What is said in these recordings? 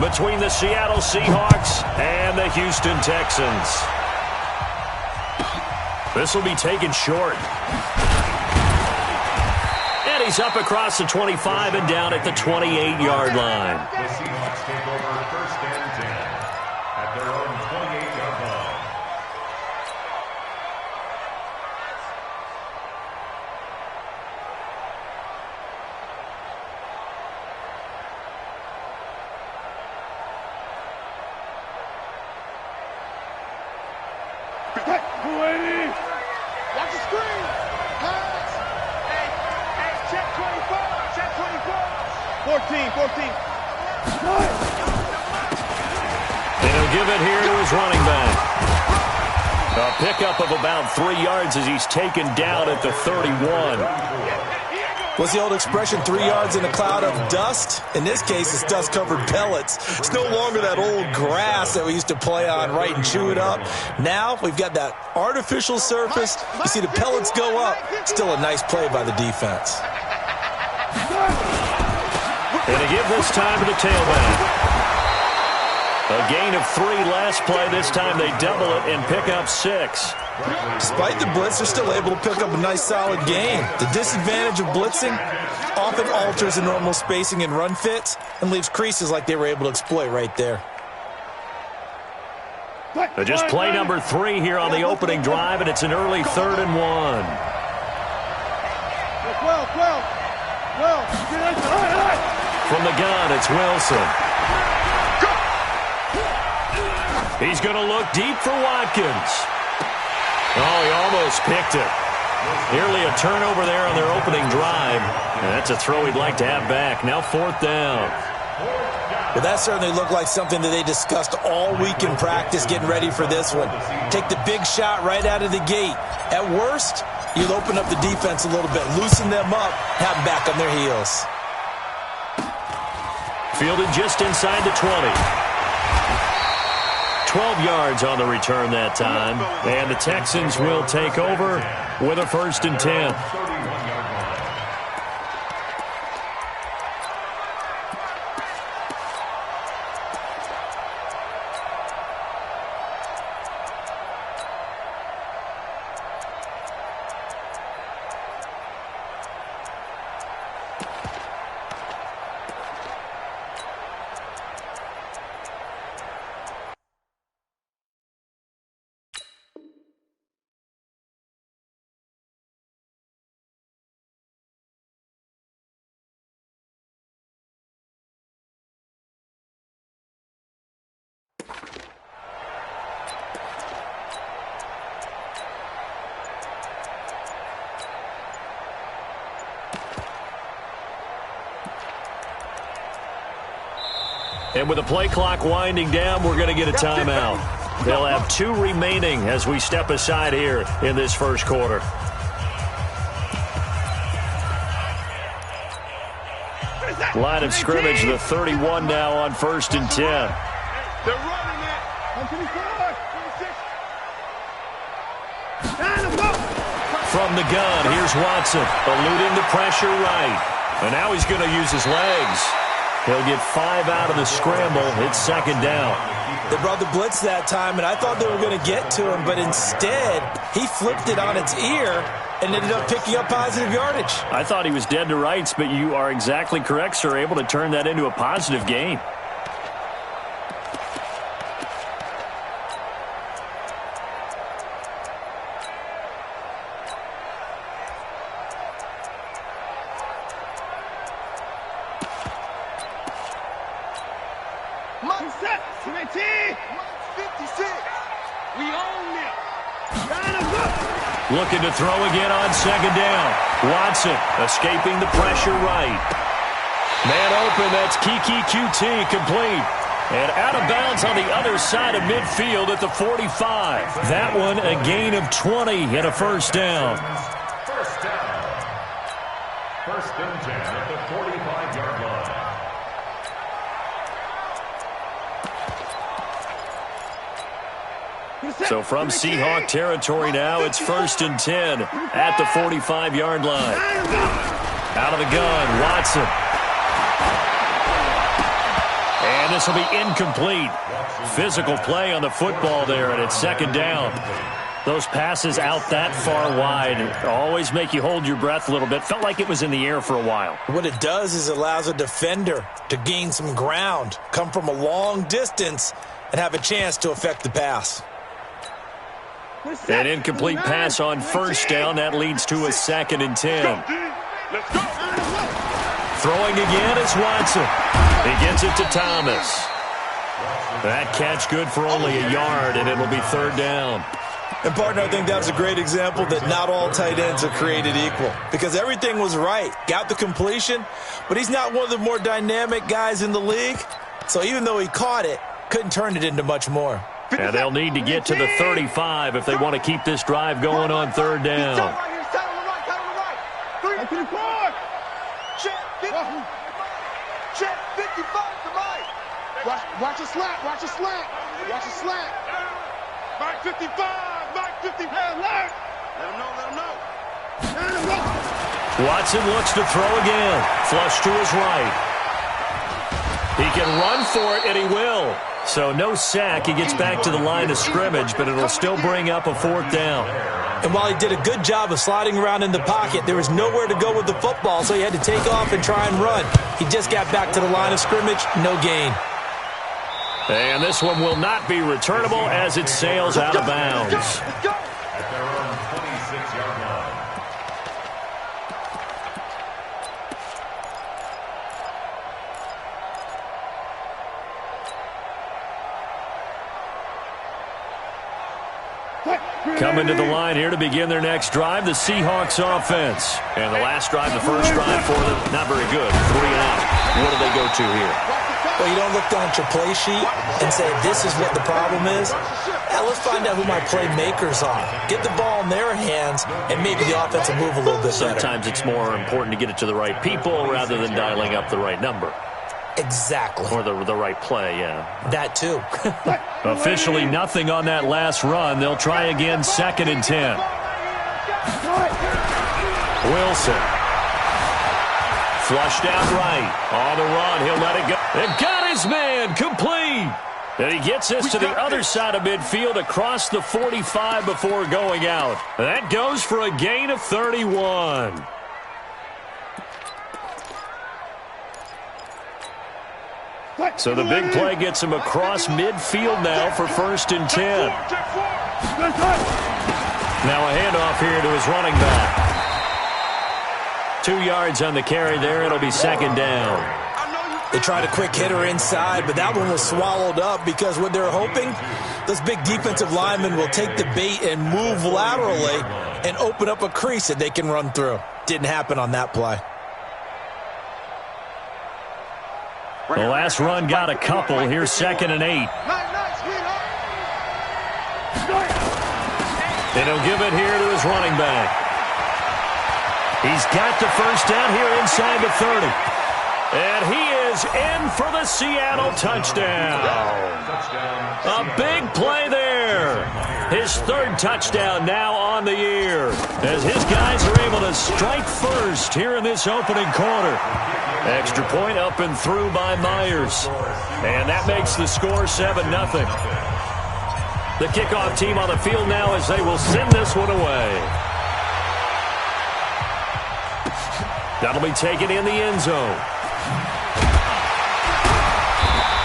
between the Seattle Seahawks and the Houston Texans. This will be taken short. And he's up across the 25 and down at the 28-yard line. The Seahawks take over first and 10 at their own 28-yard line. Watch the screen. Pass. Hey, check 24. Check 24. 14. And he'll give it here to his running back. A pickup of about 3 yards as he's taken down at the 31. What's the old expression, 3 yards in a cloud of dust? In this case, it's dust-covered pellets. It's no longer that old grass that we used to play on, right, and chew it up. Now we've got that artificial surface. You see the pellets go up. Still a nice play by the defense. And to give this time to the tailback. A gain of 3 last play. This time they double it and pick up 6. Despite the blitz, they're still able to pick up a nice, solid gain. The disadvantage of blitzing often alters the normal spacing and run fits and leaves creases like they were able to exploit right there. Just play number 3 here on the opening drive, and it's an early 3rd and 1. From the gun, it's Wilson. He's going to look deep for Watkins. Oh, he almost picked it. Nearly a turnover there on their opening drive. And that's a throw he'd like to have back. Now 4th down. Well, that certainly looked like something that they discussed all week in practice getting ready for this one. Take the big shot right out of the gate. At worst, you'll open up the defense a little bit, loosen them up, have them back on their heels. Fielded just inside the 20. 12 yards on the return that time. And the Texans will take over with a 1st and 10. And with the play clock winding down, we're going to get a timeout. They'll have 2 remaining as we step aside here in this first quarter. Line of scrimmage, the 31 now on 1st and 10. They're running it. 124. From the gun, here's Watson, eluding the pressure right. And now he's going to use his legs. He'll get 5 out of the scramble. It's 2nd down. They brought the blitz that time, and I thought they were going to get to him, but instead, he flipped it on its ear and ended up picking up positive yardage. I thought he was dead to rights, but you are exactly correct, sir, able to turn that into a positive gain. Looking to throw again on 2nd down. Watson escaping the pressure right. Man open, that's Kiki QT complete. And out of bounds on the other side of midfield at the 45. That one a gain of 20 and a 1st down. First down. 1st and 10 at the 45-yard line. So from Seahawk territory now, it's 1st and 10 at the 45-yard line. Out of the gun, Watson. And And this will be incomplete. Physical play on the football there, and it's second down. Those passes out that far wide always make you hold your breath a little bit. Felt like it was in the air for a while. What it does is it allows a defender to gain some ground, come from a long distance, and have a chance to affect the pass. An incomplete pass on first down. That leads to a 2nd and 10. Throwing again is Watson. He gets it to Thomas. That catch good for only a yard, and it'll be 3rd down. And, partner, I think that's a great example that not all tight ends are created equal, because everything was right. Got the completion, but he's not one of the more dynamic guys in the league. So even though he caught it, couldn't turn it into much more. And they'll need to get to the 35 if they want to keep this drive going on 3rd down. Check 55 to Mike. Watch a slant. Watch a slant. Watch a slant. Mike 55. Mike 55. Let him know. Let him know. Watson looks to throw again. Flush to his right. He can run for it, and he will. So no sack. He gets back to the line of scrimmage, but it'll still bring up a 4th down. And while he did a good job of sliding around in the pocket, there was nowhere to go with the football, so he had to take off and try and run. He just got back to the line of scrimmage, no gain. And this one will not be returnable as it sails out of bounds. They're on 26-yard line. Coming to the line here to begin their next drive, the Seahawks offense. And the last drive, the first drive for them, not very good. 3 and out. What do they go to here? Well, you don't look down at your play sheet and say, this is what the problem is. Now, let's find out who my playmakers are. Get the ball in their hands, and maybe the offense will move a little bit better. Sometimes it's more important to get it to the right people rather than dialing up the right number. Exactly. Or the right play, yeah. That too. Officially nothing on that last run. They'll try again, 2nd and 10. Wilson. Flushed out right. On the run, he'll let it go. And got his man, complete. And he gets this to the other side of midfield across the 45 before going out. That goes for a gain of 31. So the big play gets him across midfield now for 1st and 10. Now a handoff here to his running back. 2 yards on the carry there. It'll be 2nd down. They tried a quick hitter inside, but that one was swallowed up because what they're hoping, those big defensive linemen will take the bait and move laterally and open up a crease that they can run through. Didn't happen on that play. The last run got a couple. Here's 2nd and 8. And he'll give it here to his running back. He's got the first down here inside the 30. And he is in for the Seattle touchdown. A big play there. His 3rd touchdown now on the year, as his guys are able to strike first here in this opening quarter. Extra point up and through by Myers. And that makes the score 7-0. The kickoff team on the field now as they will send this one away. That'll be taken in the end zone.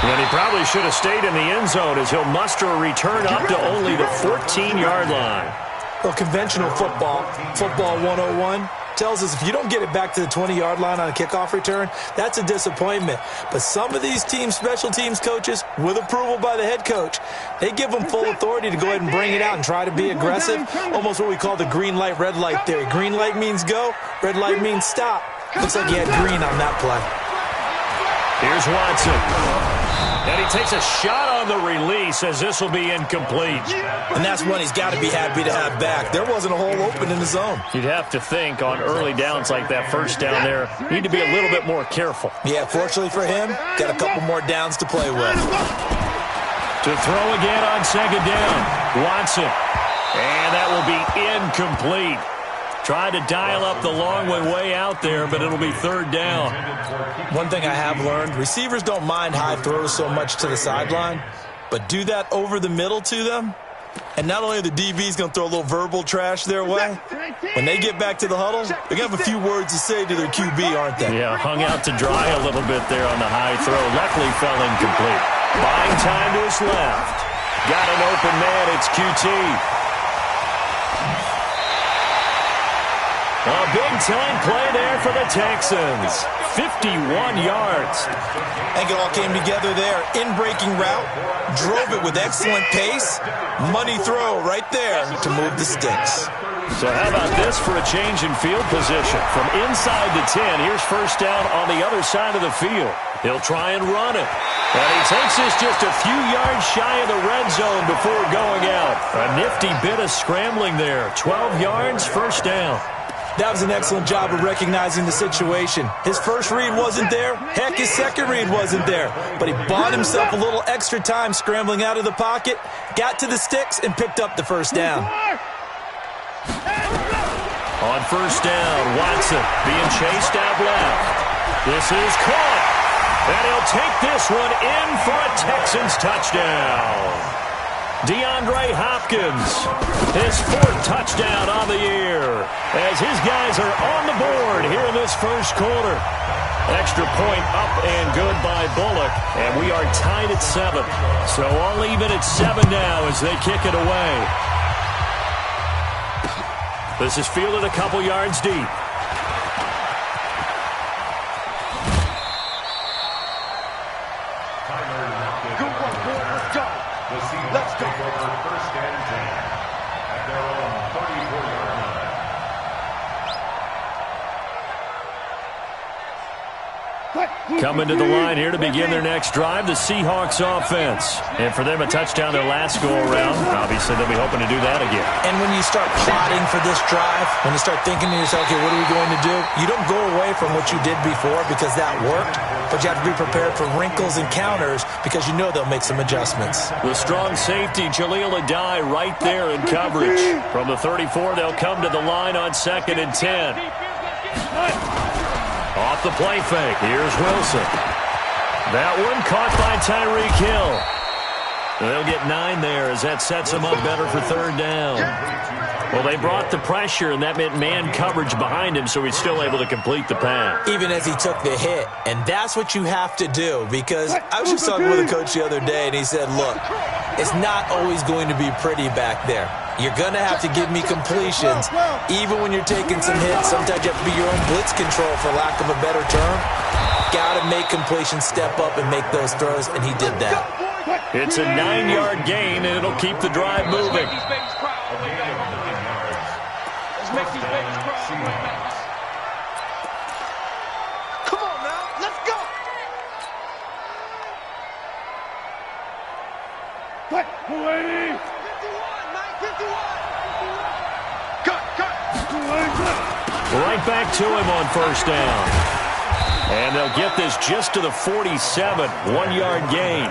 And he probably should have stayed in the end zone as he'll muster a return up to only the 14-yard line. Well, conventional football 101, tells us if you don't get it back to the 20-yard line on a kickoff return, that's a disappointment. But some of these teams, special teams coaches, with approval by the head coach, they give them full authority to go ahead and bring it out and try to be aggressive, almost what we call the green light, red light theory. Green light means go, red light means stop. Looks like he had green on that play. Here's Watson. And he takes a shot on the release as this will be incomplete. And that's one he's got to be happy to have back. There wasn't a hole open in the zone. You'd have to think on early downs like that first down there, you need to be a little bit more careful. Yeah, fortunately for him, got a couple more downs to play with. To throw again on 2nd down, Watson. And that will be incomplete. Tried to dial up the long way out there, but it'll be third down. One thing I have learned, receivers don't mind high throws so much to the sideline, but do that over the middle to them, and not only are the DBs going to throw a little verbal trash their way, when they get back to the huddle, they're going to have a few words to say to their QB, aren't they? Yeah, hung out to dry a little bit there on the high throw. Luckily fell incomplete. Buying time to his left. Got an open man. It's QT. A big-time play there for the Texans. 51 yards. I think it all came together there. In-breaking route, drove it with excellent pace. Money throw right there to move the sticks. So how about this for a change in field position? From inside the 10, here's first down on the other side of the field. He'll try and run it. And he takes this just a few yards shy of the red zone before going out. A nifty bit of scrambling there. 12 yards, first down. That was an excellent job of recognizing the situation. His first read wasn't there. Heck, his second read wasn't there. But he bought himself a little extra time scrambling out of the pocket, got to the sticks, and picked up the first down. On first down, Watson being chased out left. This is caught. And he'll take this one in for a Texans touchdown. DeAndre Hopkins, his fourth touchdown on the year, as his guys are on the board here in this first quarter. Extra point up and good by Bullock, and we are tied at 7. So all even at 7 now as they kick it away. This is fielded a couple yards deep. Let's go. First and 10 at their own 34-yard line. Coming to the line here to begin their next drive, the Seahawks offense. And for them, a touchdown their last go-around. Obviously, they'll be hoping to do that again. And when you start plotting for this drive, when you start thinking to yourself, okay, what are we going to do? You don't go away from what you did before because that worked, but you have to be prepared for wrinkles and counters because you know they'll make some adjustmts. The strong safety, Jaleel Adai, right there in coverage. From the 34, they'll come to the line on 2nd and 10. Off the play fake, here's Wilson. That one caught by Tyreek Hill. They'll get 9 there as that sets them up better for third down. Well, they brought the pressure, and that meant man coverage behind him, so he's still able to complete the pass. Even as he took the hit, and that's what you have to do, because I was just talking with a coach the other day, and he said, look, it's not always going to be pretty back there. You're going to have to give me completions. Even when you're taking some hits, sometimes you have to be your own blitz control, for lack of a better term. Got to make completions step up and make those throws, and he did that. It's a 9-yard gain, and it'll keep the drive moving. Come on now, let's go. What? 51, Mike, 51. Cut. Right back to him on first down. And they'll get this just to the 47, 1-yard gain.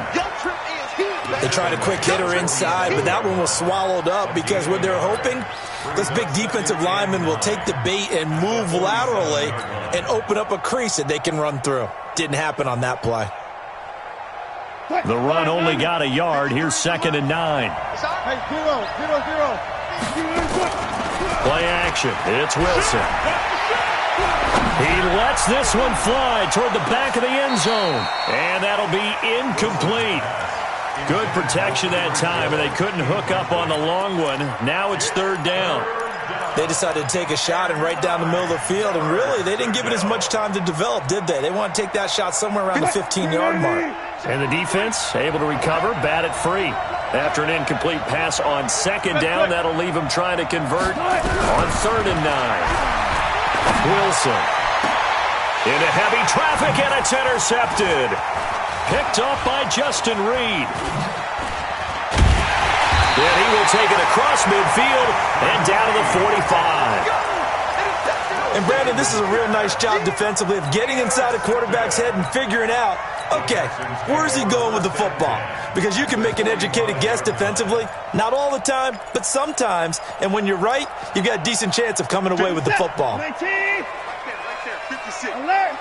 They tried a quick hitter inside, but that one was swallowed up because what they're hoping, this big defensive lineman will take the bait and move laterally and open up a crease that they can run through. Didn't happen on that play. The run only got a yard. Here's 2nd and 9. Hey, 0. Play action. It's Wilson. He lets this one fly toward the back of the end zone. And that'll be incomplete. Good protection that time, and they couldn't hook up on the long one. Now it's third down. They decided to take a shot and right down the middle of the field, and really, they didn't give it as much time to develop, did they? They want to take that shot somewhere around the 15-yard mark. And the defense able to recover, bat it free. After an incomplete pass on 2nd down, that'll leave them trying to convert on 3rd and 9. Wilson into heavy traffic, and it's intercepted. Picked off by Justin Reed. And he will take it across midfield and down to the 45. And, Brandon, this is a real nice job defensively of getting inside a quarterback's head and figuring out, Okay, where's he going with the football? Because you can make an educated guess defensively. Not all the time, but sometimes. And when you're right, you've got a decent chance of coming away with the football. 19. Right there, 56. Alert.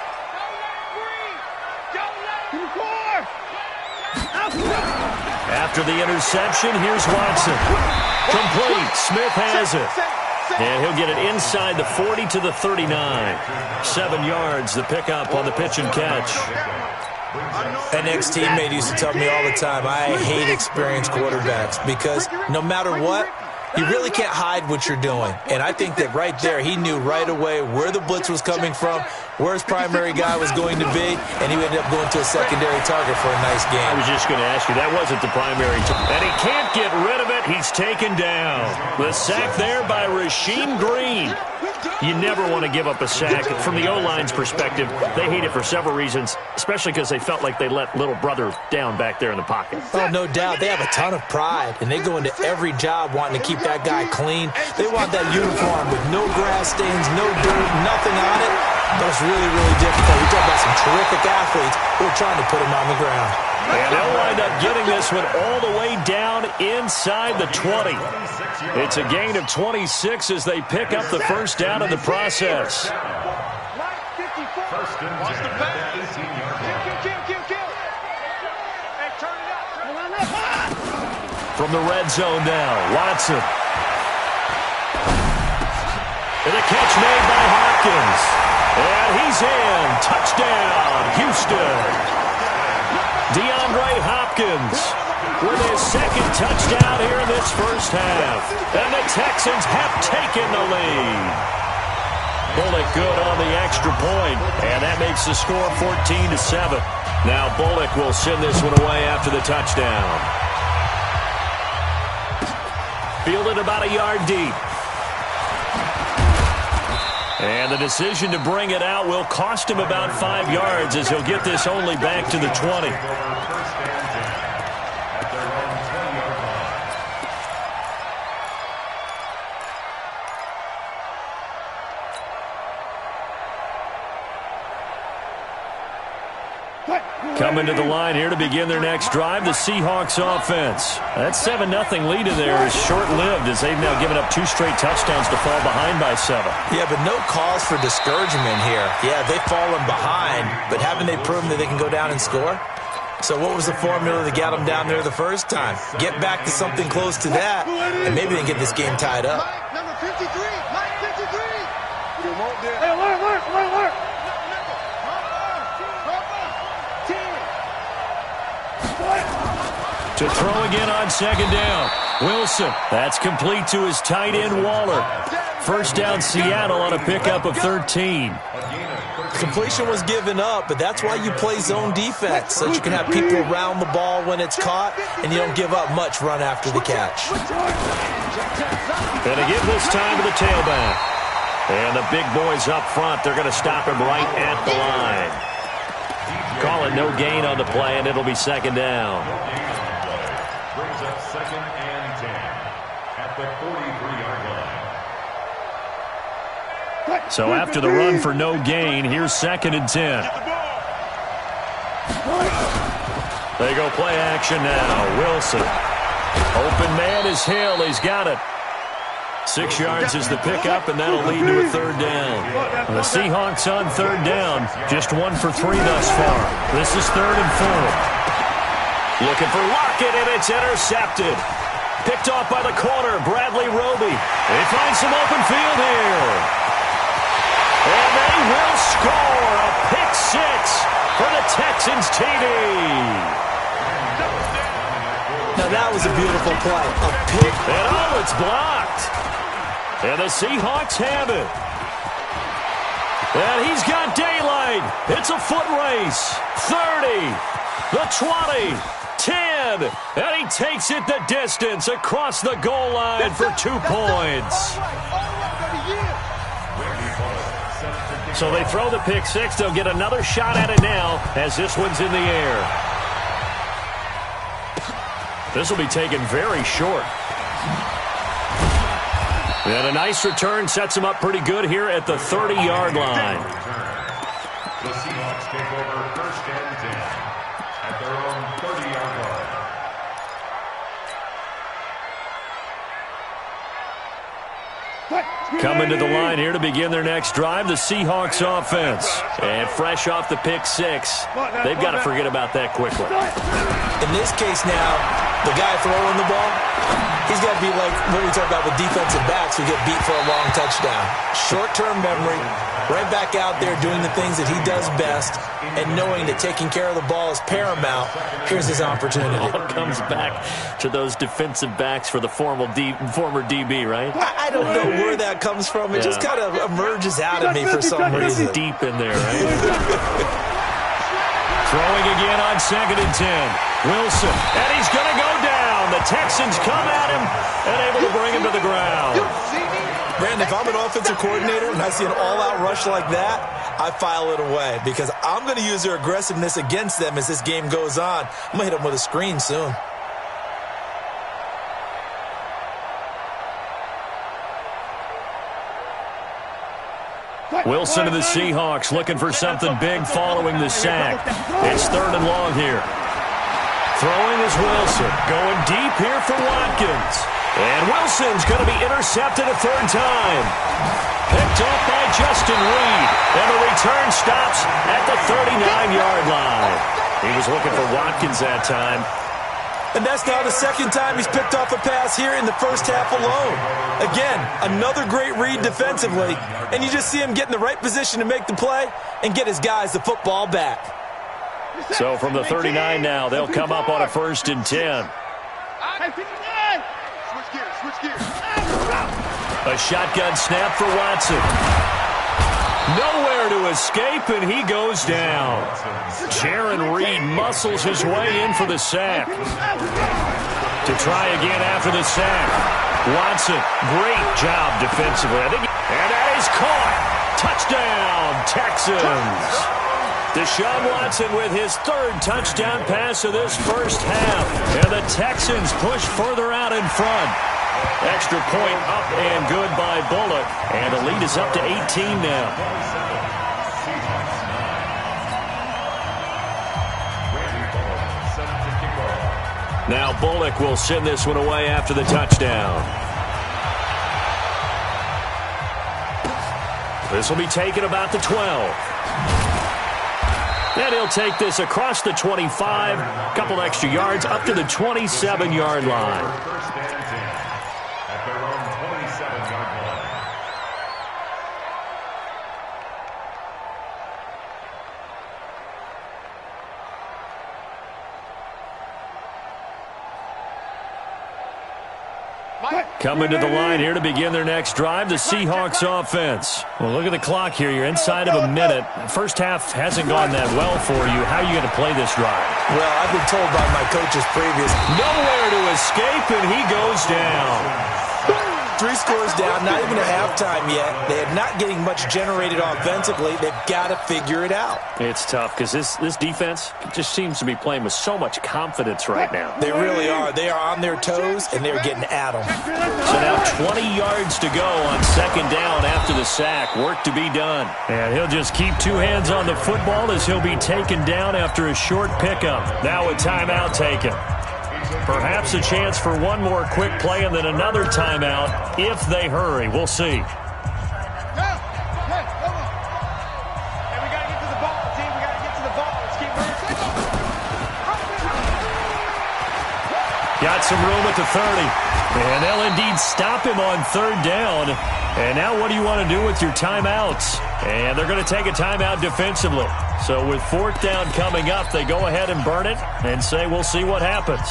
After the interception, here's Watson. Complete. Smith has it. And he'll get it inside the 40 to the 39. 7 yards, the pickup on the pitch and catch. An ex-teammate used to tell me all the time, I hate experienced quarterbacks because no matter what, you really can't hide what you're doing. And I think that right there, he knew right away where the blitz was coming from, where his primary guy was going to be, and he ended up going to a secondary target for a nice game. I was just going to ask you, that wasn't the primary target. And he can't get rid of it. He's taken down. The sack there by Rasheem Green. You never want to give up a sack. From the O-line's perspective, they hate it for several reasons, especially because they felt like they let little brother down back there in the pocket. Oh, no doubt. They have a ton of pride, and they go into every job wanting to keep that guy clean. They want that uniform with no grass stains, no dirt, nothing on it. But it's really, really difficult. We talk about some terrific athletes who are trying to put him on the ground. And they'll wind up getting this one all the way down inside the 20. It's a gain of 26 as they pick up the first down in the process. First and 10 at the 18-yard line. From the red zone now, Watson. And a catch made by Hopkins. And he's in. Touchdown, Houston. DeAndre Hopkins with his second touchdown here in this first half. And the Texans have taken the lead. Bullock good on the extra point, and that makes the score 14-7. Now Bullock will send this one away after the touchdown. Fielded about a yard deep. And the decision to bring it out will cost him about 5 yards as he'll get this only back to the 20. Coming to the line here to begin their next drive, the Seahawks offense. That 7-0 lead in there is short-lived as they've now given up 2 straight touchdowns to fall behind by 7. Yeah, but no cause for discouragement here. Yeah, they've fallen behind, but haven't they proven that they can go down and score? So what was the formula that got them down there the first time? Get back to something close to that, and maybe they can get this game tied up. Mike, number 53. Mike, 53. Hey, alert. To throw again on second down. Wilson. That's complete to his tight end, Waller. First down, Seattle on a pickup of 13. Completion was given up, but that's why you play zone defense, so that you can have people around the ball when it's caught, and you don't give up much run after the catch. And again this time to the tailback. And the big boys up front, they're going to stop him right at the line. Call it no gain on the play, and it'll be second down. Brings up second and 10 at the 43-yard line. So after the run for no gain, here's second and 10. They go play action now. Wilson. Open man is Hill. He's got it. 6 yards is the pickup, and that'll lead to a third down. The Seahawks on third down. Just 1 for 3 thus far. This is 3rd and 4. Looking for Lockett, and it's intercepted. Picked off by the corner, Bradley Roby. They find some open field here. And they will score a pick 6 for the Texans TD. Now that was a beautiful play. A pick. And oh, it's blocked. And the Seahawks have it. And he's got daylight. It's a foot race. 30, the 20, 10. And he takes it the distance across the goal line for 2 points. So they throw the pick 6. They'll get another shot at it now as this one's in the air. This will be taken very short. And a nice return sets him up pretty good here at the 30-yard line. The Seahawks take over first and 10. Coming to the line here to begin their next drive, the Seahawks offense. And fresh off the pick six, they've got to forget about that quickly. In this case now, the guy throwing the ball, he's got to be like what we talk about with defensive backs who get beat for a long touchdown. Short-term memory, right back out there doing the things that he does best, and knowing that taking care of the ball is paramount. Here's his opportunity. All comes back to those defensive backs for the former DB, right? I don't know where that comes from. It just kind of emerges out of me for some reason. Deep in there, right? Throwing again on 2nd and 10. Wilson, and he's going to go down. The Texans come at him and able to bring him to the ground. Brandon, if I'm an offensive coordinator and I see an all-out rush like that, I file it away because I'm going to use their aggressiveness against them as this game goes on. I'm going to hit them with a screen soon. Wilson to the Seahawks looking for something big following the sack. It's 3rd and long here. Throwing is Wilson. Going deep here for Watkins. And Wilson's going to be intercepted a 3rd time. Picked up by Justin Reed. And the return stops at the 39-yard line. He was looking for Watkins that time. And that's now the 2nd time he's picked off a pass here in the first half alone. Again, another great read defensively. And you just see him get in the right position to make the play and get his guys the football back. So from the 39 now, they'll come up on a 1st and 10. Switch gears. A shotgun snap for Watson. Nowhere to escape, and he goes down. Jaron Reed muscles his way in for the sack. To try again after the sack. Watson, great job defensively. And that is caught. Touchdown, Texans. Deshaun Watson with his 3rd touchdown pass of this first half. And the Texans push further out in front. Extra point up and good by Bullock. And the lead is up to 18 now. Now Bullock will send this one away after the touchdown. This will be taken about the 12. And he'll take this across the 25. A couple extra yards up to the 27-yard line. Coming to the line here to begin their next drive, the Seahawks offense. Well, look at the clock here. You're inside of a minute. First half hasn't gone that well for you. How are you going to play this drive? Well, I've been told by my coaches previous. Nowhere to escape, and he goes down. 3 scores down, not even at halftime yet. They are not getting much generated offensively. They've got to figure it out. It's tough because this defense just seems to be playing with so much confidence right now. They really are. They are on their toes, and they're getting at them. So now 20 yards to go on 2nd down after the sack. Work to be done. And he'll just keep 2 hands on the football as he'll be taken down after a short pickup. Now a timeout taken. Perhaps a chance for one more quick play and then another timeout if they hurry. We'll see. Got some room at the 30. And they'll indeed stop him on 3rd down. And now what do you want to do with your timeouts? And they're going to take a timeout defensively. So with 4th down coming up, they go ahead and burn it and say we'll see what happens.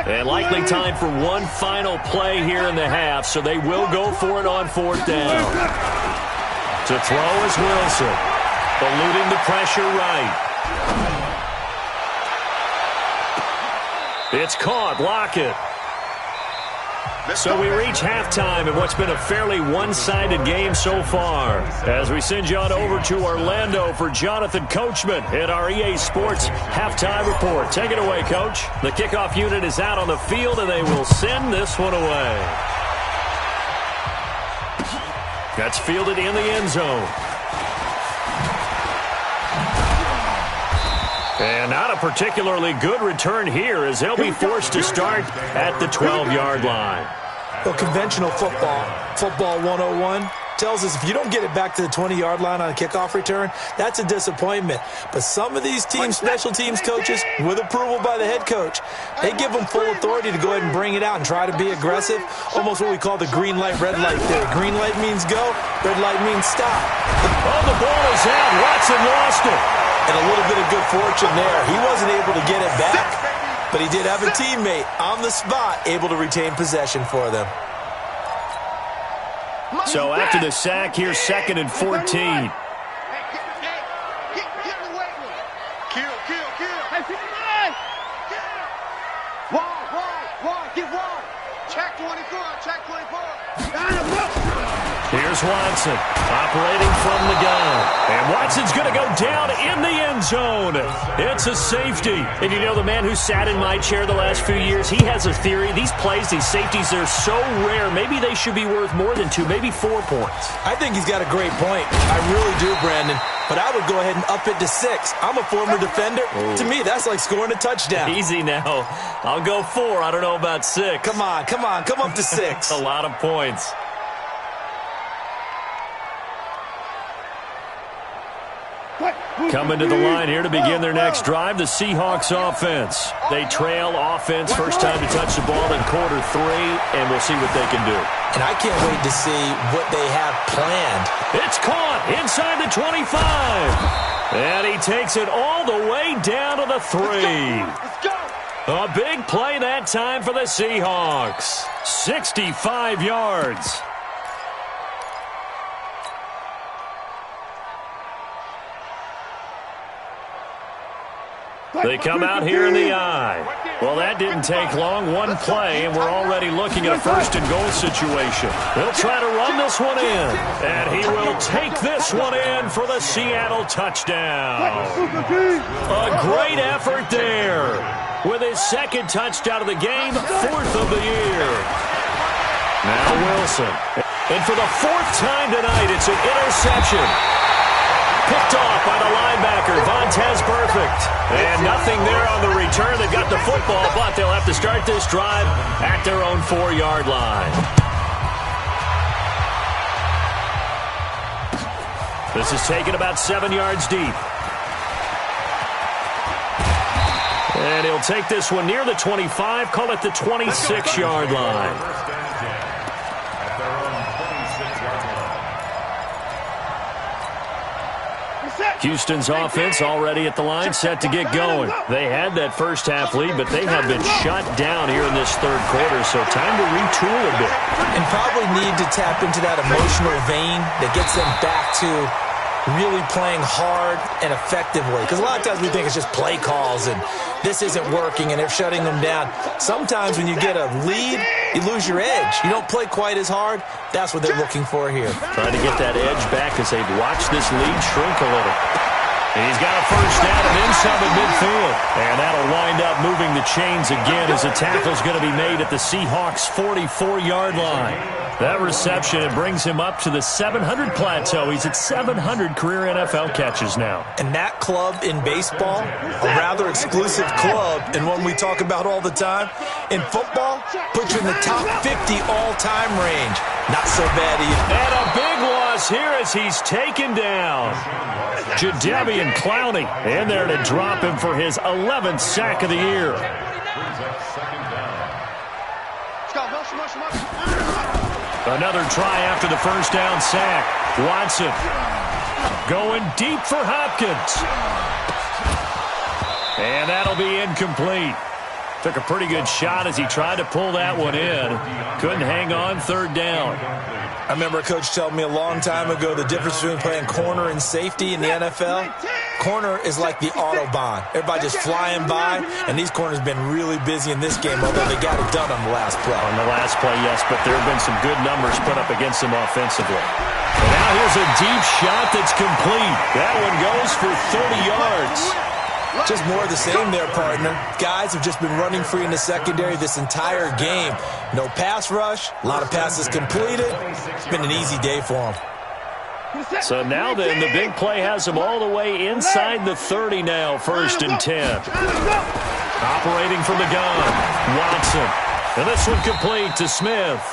And likely time for one final play here in the half, so they will go for it on 4th down. To throw is Wilson, eluding the pressure right. It's caught, Lockett. So we reach halftime in what's been a fairly one-sided game so far. As we send you on over to Orlando for Jonathan Coachman in our EA Sports Halftime Report. Take it away, Coach. The kickoff unit is out on the field, and they will send this one away. That's fielded in the end zone. And not a particularly good return here as they'll be forced to start at the 12-yard line. Well, conventional football 101, tells us if you don't get it back to the 20-yard line on a kickoff return, that's a disappointment. But some of these teams, special teams coaches, with approval by the head coach, they give them full authority to go ahead and bring it out and try to be aggressive, almost what we call the green light, red light theory. Green light means go, red light means stop. Oh, the ball is out. Watson lost it. And a little bit of good fortune there. He wasn't able to get it back, but he did have a teammate on the spot able to retain possession for them. So after the sack, here's 2nd and 14. Kill. Wide. Get wide. Check 24. Here's Watson operating from the gun. And Watson's going to go down in the end zone. It's a safety. And you know, the man who sat in my chair the last few years, he has a theory. These plays, these safeties, they're so rare. Maybe they should be worth more than 2, maybe 4 points. I think he's got a great point. I really do, Brandon. But I would go ahead and up it to 6. I'm a former defender. To me, that's like scoring a touchdown. Easy now. I'll go 4. I don't know about 6. Come on. Come up to 6. A lot of points. Coming to the line here to begin their next drive, the Seahawks offense. They trail offense, first time to touch the ball in quarter 3, and we'll see what they can do. And I can't wait to see what they have planned. It's caught inside the 25. And he takes it all the way down to the 3. A big play that time for the Seahawks. 65 yards. They come out here in the eye. Well, that didn't take long. One play, and we're already looking at a 1st and goal situation. They'll try to run this one in, and he will take this one in for the Seattle touchdown. A great effort there. With his 2nd touchdown of the game, 4th of the year. Now Wilson. And for the 4th time tonight, it's an interception. Picked off by the linebacker, Vontaze Burfict. And nothing there on the return. They've got the football, but they'll have to start this drive at their own 4-yard line. This is taken about 7 yards deep. And he'll take this one near the 25, call it the 26-yard line. Houston's offense already at the line, set to get going. They had that first half lead, but they have been shut down here in this 3rd quarter, so time to retool a bit. And probably need to tap into that emotional vein that gets them back to really playing hard and effectively. Because a lot of times we think it's just play calls and this isn't working and they're shutting them down. Sometimes when you get a lead, you lose your edge. You don't play quite as hard. That's what they're looking for here. Trying to get that edge back as they've watched this lead shrink a little. And he's got a 1st down and then some at midfield. And that'll wind up moving the chains again as a tackle's going to be made at the Seahawks' 44-yard line. That reception, it brings him up to the 700 plateau. He's at 700 career NFL catches now. And that club in baseball, a rather exclusive club and one we talk about all the time. In football, puts you in the top 50 all-time range. Not so bad either. And a big loss here as he's taken down. Jadeveon Clowney in there to drop him for his 11th sack of the year. Another try after the 1st down sack. Watson going deep for Hopkins. And that'll be incomplete. Took a pretty good shot as he tried to pull that one in. Couldn't hang on 3rd down. I remember a coach telling me a long time ago the difference between playing corner and safety in the NFL. Corner is like the Autobahn. Everybody just flying by, and these corners have been really busy in this game, although they got it done on the last play. On the last play, yes, but there have been some good numbers put up against them offensively. And now here's a deep shot that's complete. That one goes for 30 yards. Just more of the same there, partner. Guys have just been running free in the secondary this entire game. No pass rush, a lot of passes completed. It's been an easy day for them. So now then, the big play has them all the way inside the 30 now, 1st and 10. Operating from the gun, Watson. And this one complete to Smith.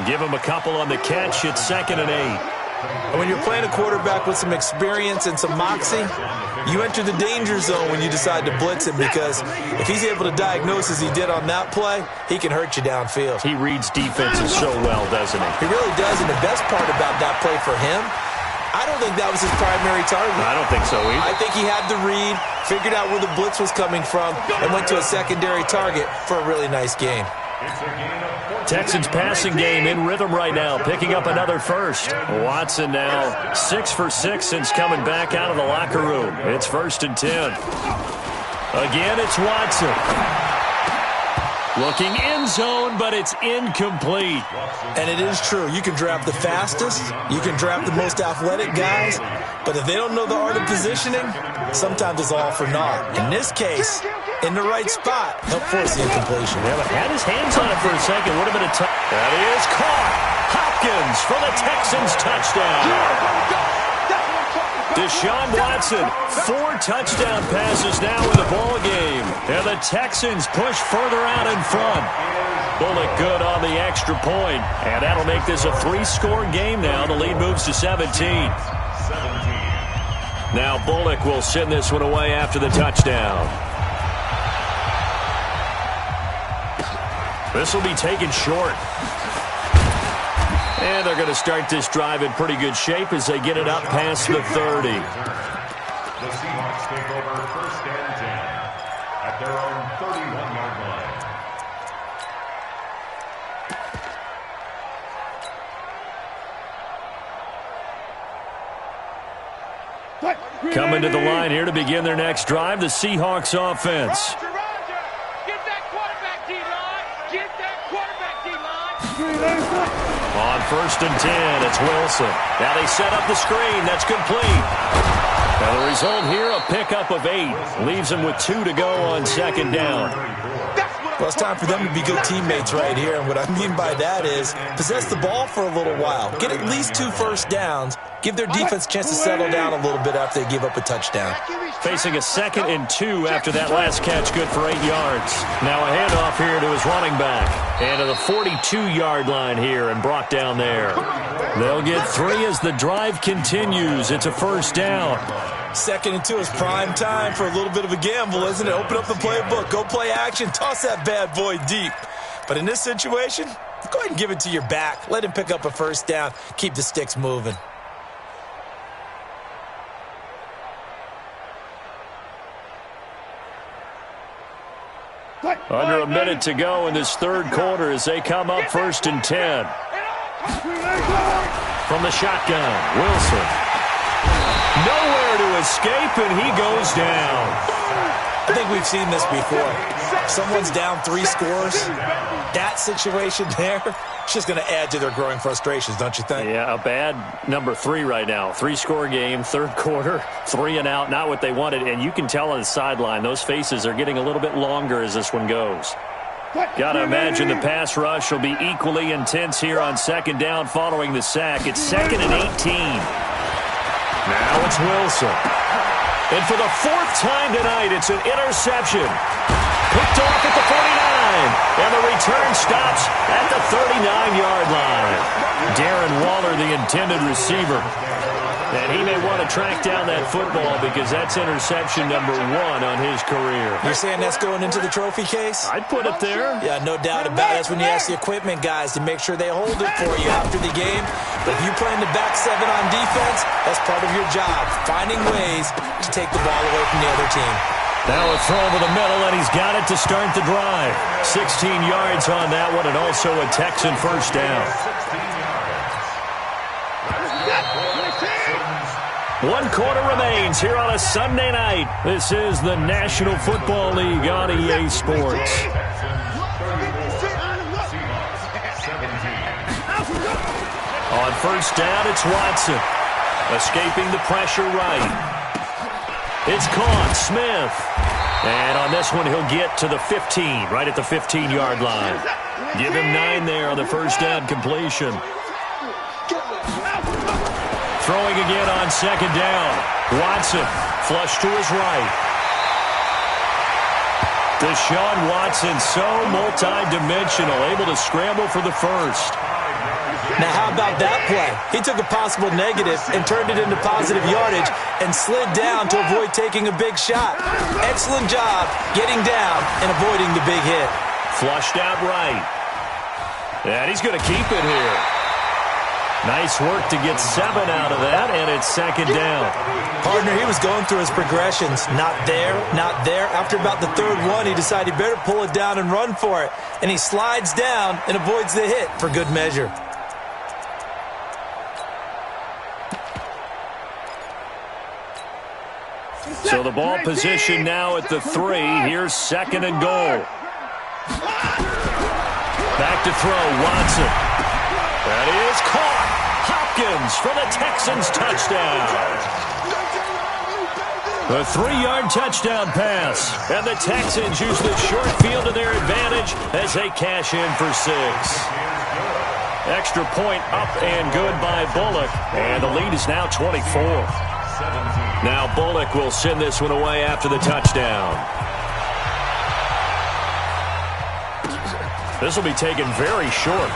Give him a couple on the catch. It's 2nd and 8. And when you're playing a quarterback with some experience and some moxie, you enter the danger zone when you decide to blitz him, because if he's able to diagnose as he did on that play, he can hurt you downfield. He reads defenses so well, doesn't he? He really does, and the best part about that play for him, I don't think that was his primary target. I don't think so either. I think he had the read, figured out where the blitz was coming from, and went to a secondary target for a really nice gain. Texans passing game in rhythm right now, picking up another first. Watson now 6 for 6 since coming back out of the locker room. It's 1st and 10. Again, it's Watson. Looking end zone, but it's incomplete. And it is true. You can draft the fastest, you can draft the most athletic guys, but if they don't know the art of positioning, sometimes it's all for naught. In this case, in the right spot, he'll force the incompletion. Yeah, but had his hands on it for a second. Would have been a touch. That is caught. Hopkins for the Texans touchdown. Deshaun Watson, 4 touchdown passes now in the ball game. And the Texans push further out in front. Bullock good on the extra point. And that'll make this a 3-score game now. The lead moves to 17. Now Bullock will send this one away after the touchdown. This will be taken short. And they're going to start this drive in pretty good shape as they get it up past the 30. The Seahawks take over 1st and 10 at their own 31-yard line. Coming to the line here to begin their next drive, the Seahawks offense. Get that quarterback, D-line. Get that quarterback, D-line. On 1st and 10, it's Wilson. Now they set up the screen. That's complete. Now the result here, a pickup of 8. Leaves them with 2 to go on 2nd down. Well, it's time for them to be good teammates right here. And what I mean by that is possess the ball for a little while. Get at least 2 first downs. Give their defense a chance to settle down a little bit after they give up a touchdown. Facing a 2nd and 2 after that last catch, good for 8 yards. Now a handoff here to his running back. And to the 42-yard line here and brought down there. They'll get 3 as the drive continues. It's a 1st down. 2nd and 2 is prime time for a little bit of a gamble, isn't it? Open up the playbook, go play action, toss that bad boy deep. But in this situation, go ahead and give it to your back. Let him pick up a 1st down. Keep the sticks moving. Under a minute to go in this 3rd quarter as they come up 1st and 10. From the shotgun, Wilson. Nowhere to escape, and he goes down. I think we've seen this before. Someone's down 3 scores. That situation there, it's just going to add to their growing frustrations, don't you think? Yeah, a bad number 3 right now. 3-score game, 3rd quarter, 3 and out, not what they wanted. And you can tell on the sideline, those faces are getting a little bit longer as this one goes. Got to imagine the pass rush will be equally intense here on 2nd down following the sack. It's 2nd and 18. Now it's Wilson. And for the 4th time tonight, it's an interception. Picked off at the 49. And the return stops at the 39-yard line. Darren Waller, the intended receiver. And he may want to track down that football because that's interception number 1 on his career. You're saying that's going into the trophy case? I'd put it there. Yeah, no doubt about it. That's when you ask the equipment guys to make sure they hold it for you after the game. But if you play in the back 7 on defense, that's part of your job, finding ways to take the ball away from the other team. Now a throw over the middle, and he's got it to start the drive. 16 yards on that one, and also a Texan 1st down. 1 quarter remains here on a Sunday night. This is the National Football League on EA Sports. On 1st down, it's Watson. Escaping the pressure right. It's caught. Smith. And on this one, he'll get to the 15, right at the 15-yard line. Give him 9 there on the first down completion. Throwing again on second down. Watson, flush to his right. Deshaun Watson, so multi-dimensional, able to scramble for the first. Now, how about that play? He took a possible negative and turned it into positive yardage and slid down to avoid taking a big shot. Excellent job getting down and avoiding the big hit. Flushed out right. And he's going to keep it here. Nice work to get 7 out of that, and it's second down. Partner, he was going through his progressions. Not there, not there. After about the third one, he decided he better pull it down and run for it. And he slides down and avoids the hit for good measure. So the ball position now at the 3. Here's second and goal. Back to throw, Watson. That is caught. Hopkins for the Texans touchdown. The 3-yard touchdown pass. And the Texans use the short field to their advantage as they cash in for 6. Extra point up and good by Bullock. And the lead is now 24. Now Bullock will send this one away after the touchdown. This will be taken very short.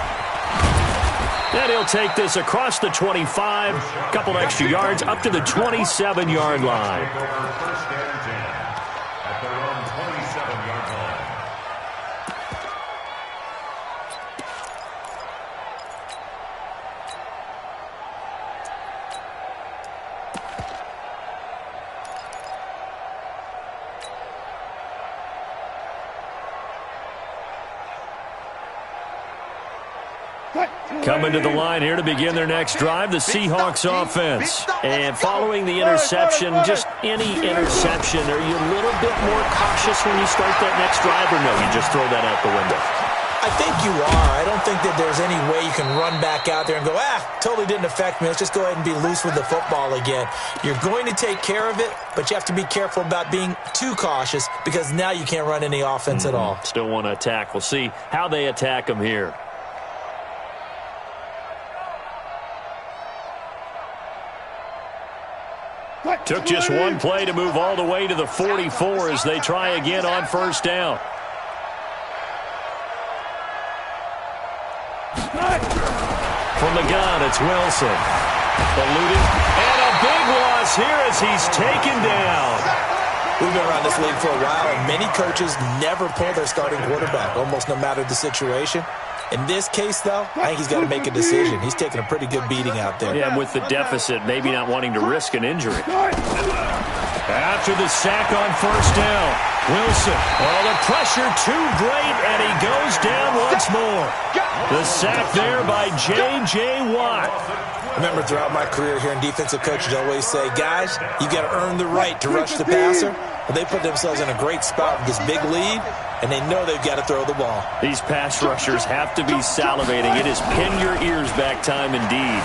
And he'll take this across the 25, a couple extra yards, up to the 27-yard line. First and 10 at their own 27-yard line. Coming to the line here to begin their next drive, the Seahawks offense. And following the interception, just any interception, are you a little bit more cautious when you start that next drive, or no, you just throw that out the window? I think you are. I don't think that there's any way you can run back out there and go, totally didn't affect me. Let's just go ahead and be loose with the football again. You're going to take care of it, but you have to be careful about being too cautious because now you can't run any offense at all. Still want to attack. We'll see how they attack them here. Took just one play to move all the way to the 44 as they try again on first down. From the gun, it's Wilson. Eluded. And a big loss here as he's taken down. We've been around this league for a while, and many coaches never pull their starting quarterback, almost no matter the situation. In this case, though, I think he's got to make a decision. He's taking a pretty good beating out there. Yeah, and with the deficit, maybe not wanting to risk an injury. After the sack on first down, Wilson. Oh, the pressure too great, and he goes down once more. The sack there by J.J. Watt. Remember, throughout my career here in defensive coaches, I always say, guys, you got to earn the right to rush the passer. Well, they put themselves in a great spot with this big lead, and they know they've got to throw the ball. These pass rushers have to be salivating. It is pin your ears back time indeed.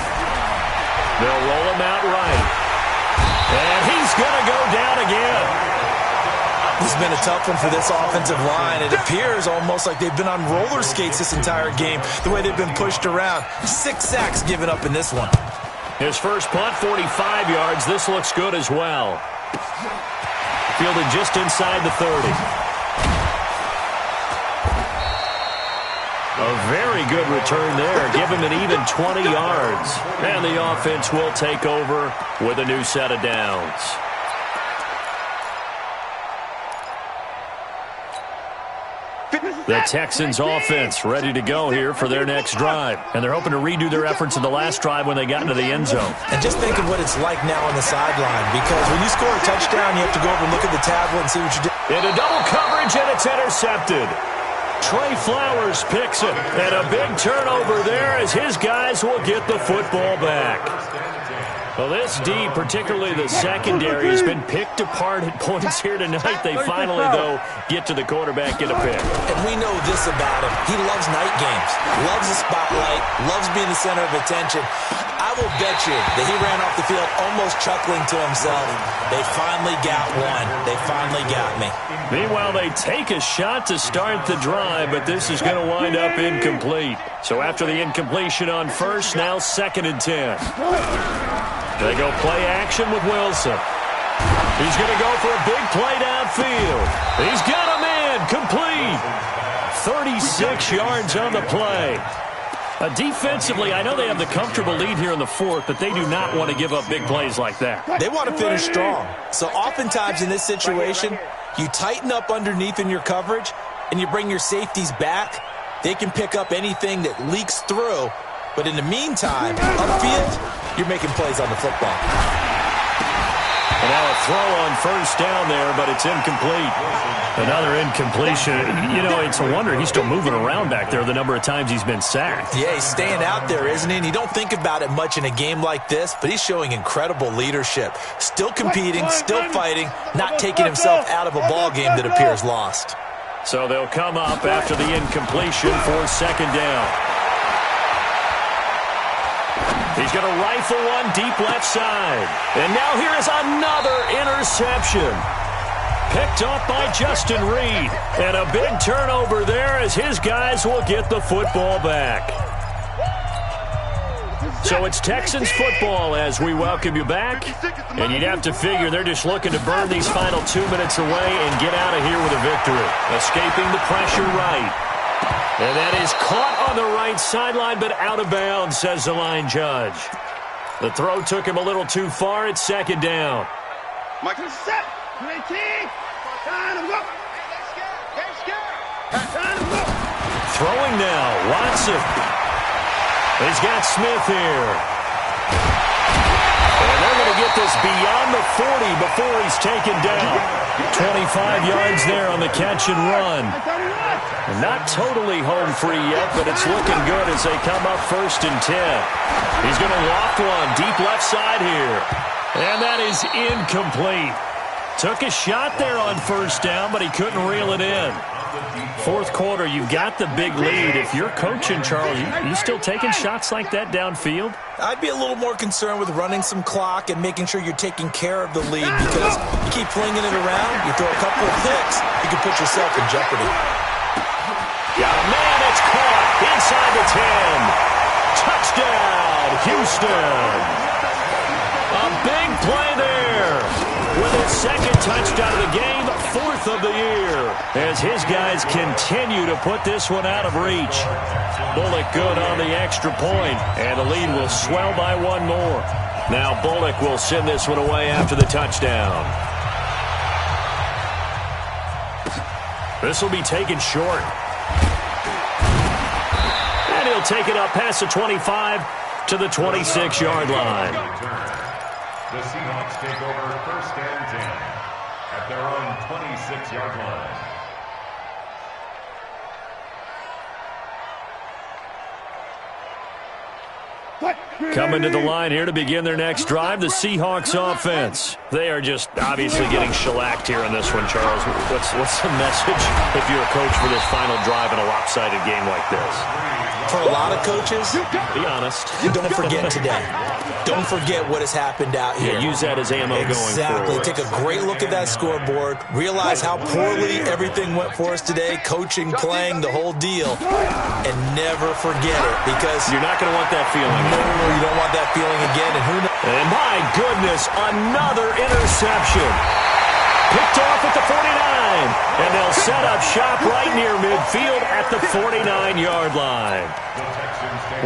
They'll roll him out right. And he's going to go down again. This has been a tough one for this offensive line. It appears almost like they've been on roller skates this entire game, the way they've been pushed around. 6 sacks given up in this one. His first punt, 45 yards. This looks good as well. Fielded just inside the 30. A very good return there. Give him an even 20 yards. And the offense will take over with a new set of downs. The Texans offense ready to go here for their next drive. And they're hoping to redo their efforts in the last drive when they got into the end zone. And just think of what it's like now on the sideline, because when you score a touchdown, you have to go over and look at the tablet and see what you did. Into double coverage, and it's intercepted. Trey Flowers picks it. And a big turnover there as his guys will get the football back. Well, this D, particularly the secondary, has been picked apart at points here tonight. They finally, though, get to the quarterback, get a pick. And we know this about him. He loves night games, loves the spotlight, loves being the center of attention. I will bet you that he ran off the field almost chuckling to himself. They finally got one. They finally got me. Meanwhile, they take a shot to start the drive, but this is going to wind up incomplete. So after the incompletion on first, now 2nd and 10. They go play action with Wilson. He's going to go for a big play downfield. He's got him in, complete. 36 yards on the play. Defensively, I know they have the comfortable lead here in the 4th, but they do not want to give up big plays like that. They want to finish strong. So oftentimes in this situation, you tighten up underneath in your coverage, and you bring your safeties back. They can pick up anything that leaks through. But in the meantime, upfield, you're making plays on the football. And now a throw on first down there, but it's incomplete. Another incompletion. You know, it's a wonder he's still moving around back there the number of times he's been sacked. Yeah, he's staying out there, isn't he? And you don't think about it much in a game like this, but he's showing incredible leadership. Still competing, still fighting, not taking himself out of a ball game that appears lost. So they'll come up after the incompletion for 2nd down. He's going to rifle one deep left side. And now here is another interception. Picked off by Justin Reed. And a big turnover there as his guys will get the football back. So it's Texans football as we welcome you back. And you'd have to figure they're just looking to burn these final 2 minutes away and get out of here with a victory. Escaping the pressure right. And that is caught on the right sideline, but out of bounds, says the line judge. The throw took him a little too far. It's 2nd down. Michael set. 19. Time to go. Throwing now, Watson. He's got Smith here. And they're going to get this beyond the 40 before he's taken down. 25 yards there on the catch and run. Not totally home free yet, but it's looking good as they come up 1st and 10. He's going to loft one deep left side here. And that is incomplete. Took a shot there on first down, but he couldn't reel it in. 4th quarter, you've got the big lead. If you're coaching, Charles, you still taking shots like that downfield? I'd be a little more concerned with running some clock and making sure you're taking care of the lead, because you keep flinging it around, you throw a couple of picks, you can put yourself in jeopardy. Yeah, man, it's caught inside the 10. Touchdown, Houston. A big play there with his 2nd touchdown of the game, 4th of the year, as his guys continue to put this one out of reach. Bullock good on the extra point, and the lead will swell by one more. Now Bullock will send this one away after the touchdown. This will be taken short. And he'll take it up past the 25 to the 26-yard line. The Seahawks take over 1st and 10 at their own 26-yard line. Coming to the line here to begin their next drive, the Seahawks offense. They are just obviously getting shellacked here in this one, Charles. What's the message if you're a coach for this final drive in a lopsided game like this? For a lot of coaches, be honest. Don't forget today. Don't forget what has happened out here. Yeah, use that as ammo going forward. Exactly. Take a great look at that scoreboard. Realize how poorly everything went for us today, coaching, playing, the whole deal. And never forget it, because you're not going to want that feeling. No, you don't want that feeling again. And who knows? And my goodness, another interception. Picked off at the 49. And they'll set up shop right near midfield at the 49-yard line.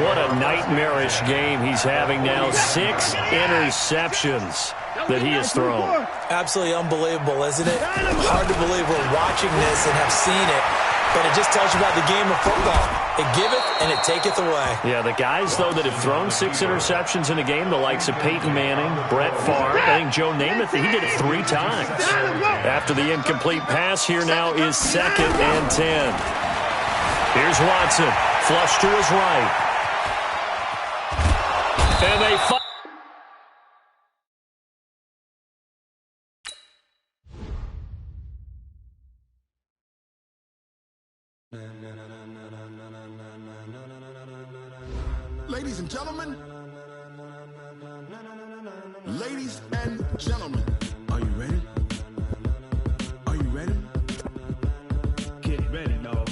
What a nightmarish game he's having now. 6 interceptions that he has thrown. Absolutely unbelievable, isn't it? Hard to believe we're watching this and have seen it. But it just tells you about the game of football. It giveth and it taketh away. Yeah, the guys, though, that have thrown 6 interceptions in a game, the likes of Peyton Manning, Brett Favre, I think Joe Namath, he did it 3 times. After the incomplete pass, here now is 2nd and 10. Here's Watson, flush to his right. And they Ladies and gentlemen. Ladies and gentlemen. Are you ready? Are you ready? Get ready, dog.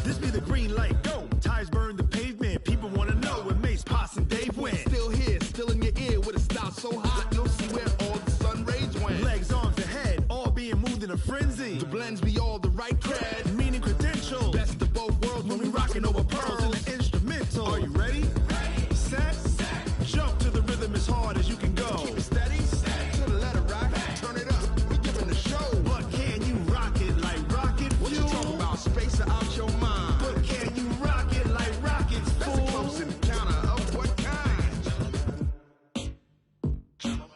This be the green light, go. Tires burn the pavement. People want to know where Mace, Poss, and Dave went. Still here, still in your ear with a style so hot, you'll see where all the sun rays went. Legs, arms, and head, all being moved in a frenzy. The blends be all the right cred, meaning credentials. Best of both worlds when we rockin' over pearls in the instrumental. Are you ready? Set, jump to the rhythm as hard as you can go. Keep it steady, to the letter rock, turn it up, we giving the show. But can you rock it like rocket fuel? What you talking about, space or out your mind? But can you rock it like rockets, fool? That's a close encounter of what kind? Gentlemen.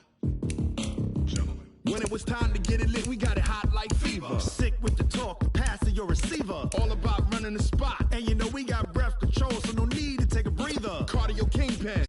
When it was time to get it lit, we got it hot like fever. Sick with the talk, passing your receiver. All about running the spot. And you know we got breath control, so no need to take a breather. Cardio kingpin,